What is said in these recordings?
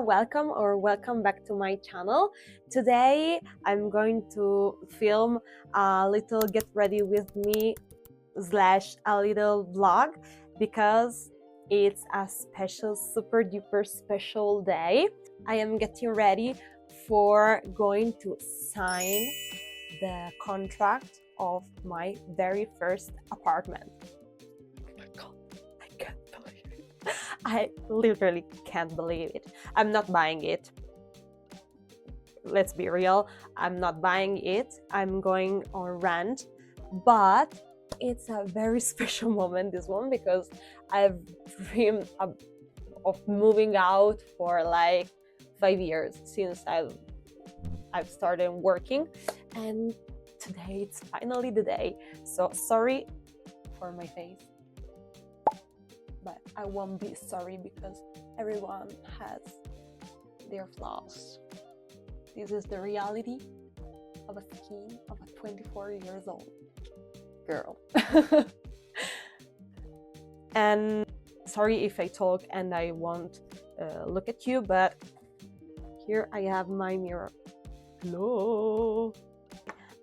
welcome back to my channel. Today I'm going to film a little get ready with me slash a little vlog because it's a special, super duper special day. I am getting ready for going to sign the contract of my very first apartment. Oh my God, I can't believe it. I literally can't believe it. I'm not buying it. Let's be real, I'm not buying it. I'm going on rent, but it's a very special moment, this one, because I've dreamed of moving out for like 5 years since I've started working, and today it's finally the day. So sorry for my face, but I won't be sorry because everyone has their flaws. This is the reality of a skin of a 24 years old girl. And sorry if I talk and I won't look at you, but here I have my mirror. Hello.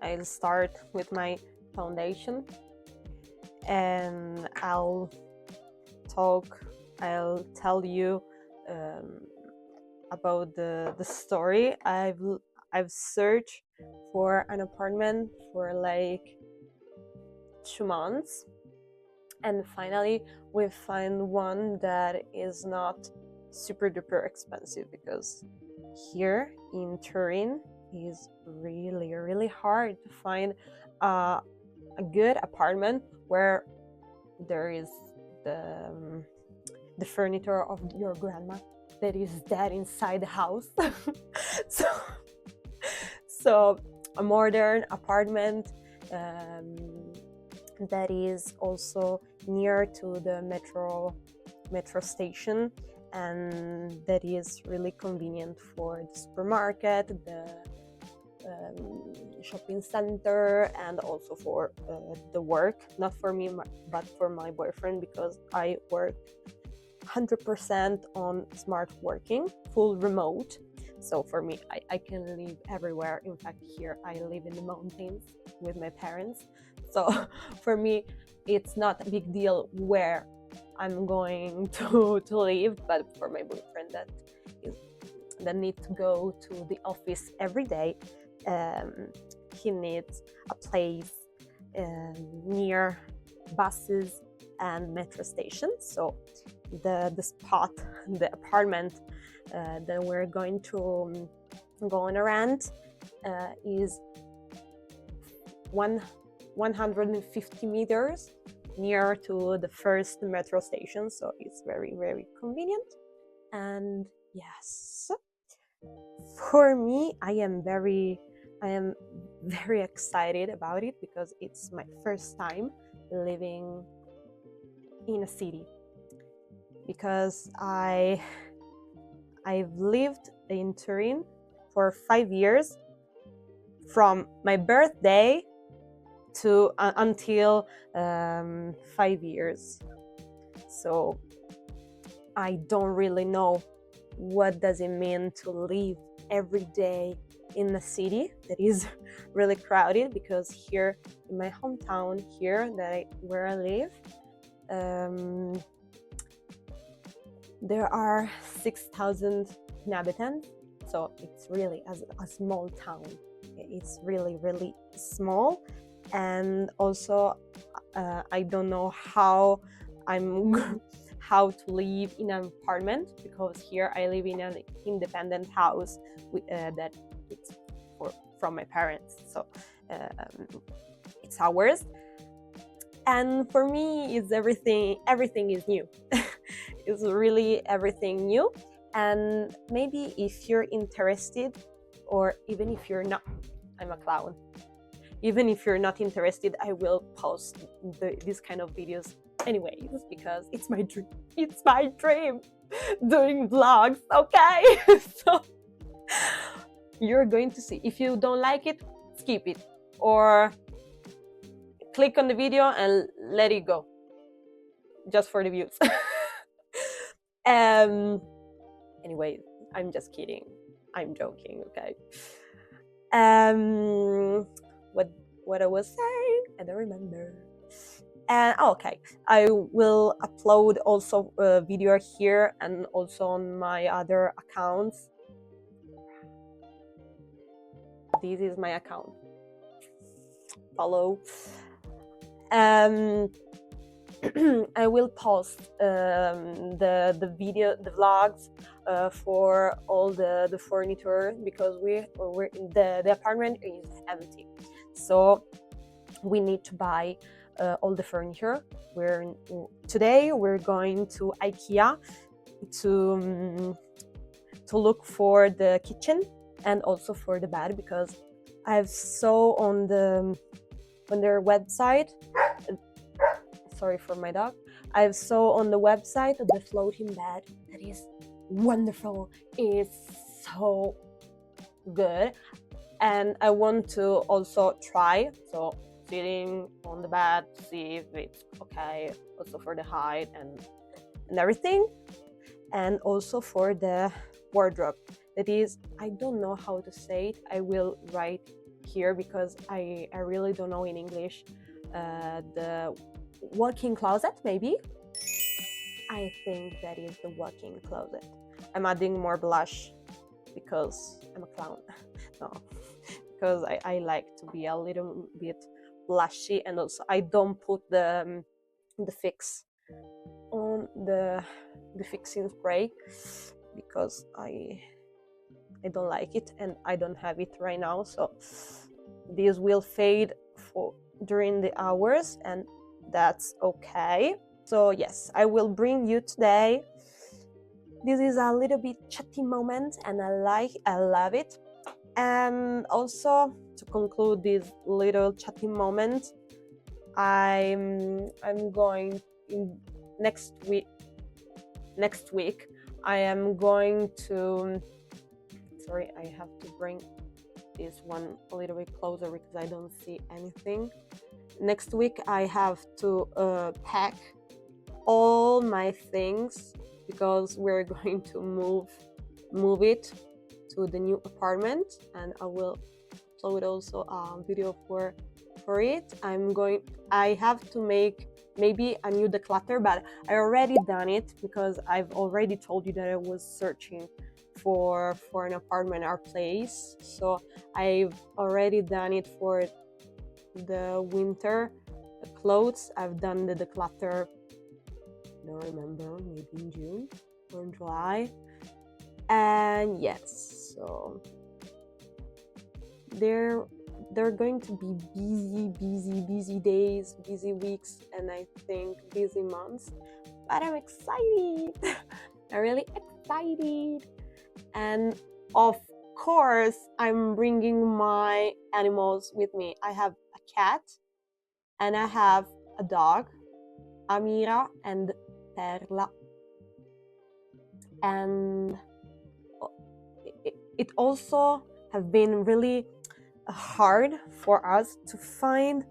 I'll start with my foundation and I'll tell you about the story. I've searched for an apartment for like 2 months, and finally we find one that is not super duper expensive, because here in Turin is really hard to find a good apartment where there is the furniture of your grandma that is dead inside the house. so a modern apartment that is also near to the metro station, and that is really convenient for the supermarket, the shopping center, and also for the work. Not for me, but for my boyfriend, because I work 100% on smart working, full remote. So for me, I can live everywhere. In fact, here I live in the mountains with my parents. So for me, it's not a big deal where I'm going to live, but for my boyfriend that needs to go to the office every day, he needs a place near buses and metro stations. So the spot, the apartment that we're going to go on a rent is 150 meters near to the first metro station, so it's very convenient. And yes, for me, I am very excited about it, because it's my first time living in a city, because I've lived in Turin for 5 years, from my birthday to until 5 years. So I don't really know what does it mean to live every day in a city that is really crowded, because here in my hometown, here where I live, there are 6,000 inhabitants, so it's really a small town. It's really small. And also I don't know how to live in an apartment, because here I live in an independent house that it's from my parents, so it's ours. And for me, it's everything is new. It's really everything new. And maybe if you're interested, or even if you're not, I'm a clown. Even if you're not interested, I will post this kind of videos anyways, because it's my dream. It's my dream doing vlogs, okay? So you're going to see. If you don't like it, skip it, or click on the video and let it go, just for the views. Anyway, I'm just kidding. I'm joking, okay? What I was saying, I don't remember. And okay, I will upload also a video here and also on my other accounts. This is my account. Follow. I will post the video, the vlogs for all the furniture, because the apartment is empty, so we need to buy all the furniture. Today we're going to IKEA to look for the kitchen and also for the bed, because I've saw on their website. Sorry for my dog. I saw on the website the floating bed that is wonderful. It's so good, and I want to also try. So sitting on the bed, see if it's okay. Also for the height and everything, and also for the wardrobe. That is, I don't know how to say it. I will write here because I really don't know in English. The walk-in closet, maybe? I think that is the walk-in closet. I'm adding more blush because I'm a clown. No, because I like to be a little bit blushy, and also I don't put the fix on the fixing spray because I don't like it and I don't have it right now, so this will fade during the hours, and that's okay. So yes, I will bring you today. This is a little bit chatty moment and I love it. And also to conclude this little chatty moment, I'm going in next week I am going to, sorry, I have to bring this one a little bit closer because I don't see anything. Next week I have to pack all my things because we're going to move it to the new apartment, and I will upload also a video for it. I have to make maybe a new declutter, but I already done it because I've already told you that I was searching for an apartment or place. So I've already done it for the winter clothes. I've done the declutter, I don't remember, maybe in June or in July. And yes, so they're going to be busy days, busy weeks, and I think busy months, but I'm excited. I'm really excited. And of course I'm bringing my animals with me. I have a cat and I have a dog, Amira and Perla, and it also have been really hard for us to find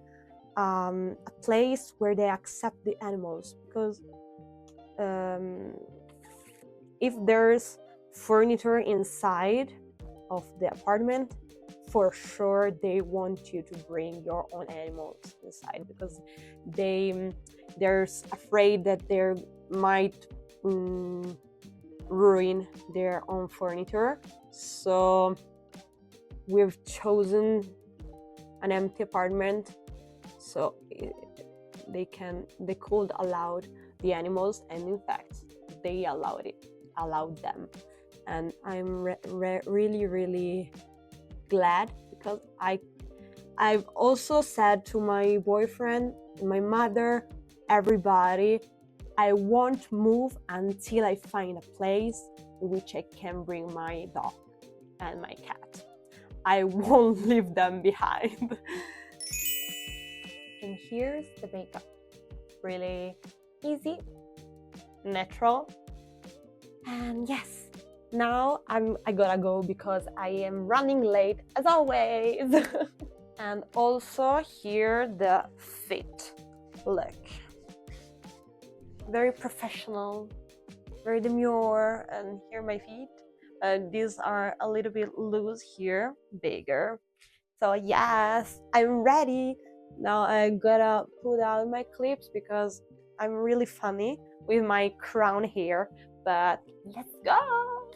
a place where they accept the animals, because if there's furniture inside of the apartment, for sure they want you to bring your own animals inside, because they're afraid that they might ruin their own furniture. So we've chosen an empty apartment, so they could allow the animals, and in fact they allowed them. And I'm really glad, because I've also said to my boyfriend, my mother, everybody, I won't move until I find a place in which I can bring my dog and my cat. I won't leave them behind. And here's the makeup. Really easy, natural. And yes, now I gotta go because I am running late as always. And also here the fit. Look. Very professional, very demure, and here my feet. These are a little bit loose here, bigger. So yes, I'm ready. Now I gotta put out my clips because I'm really funny with my crown hair. But let's go!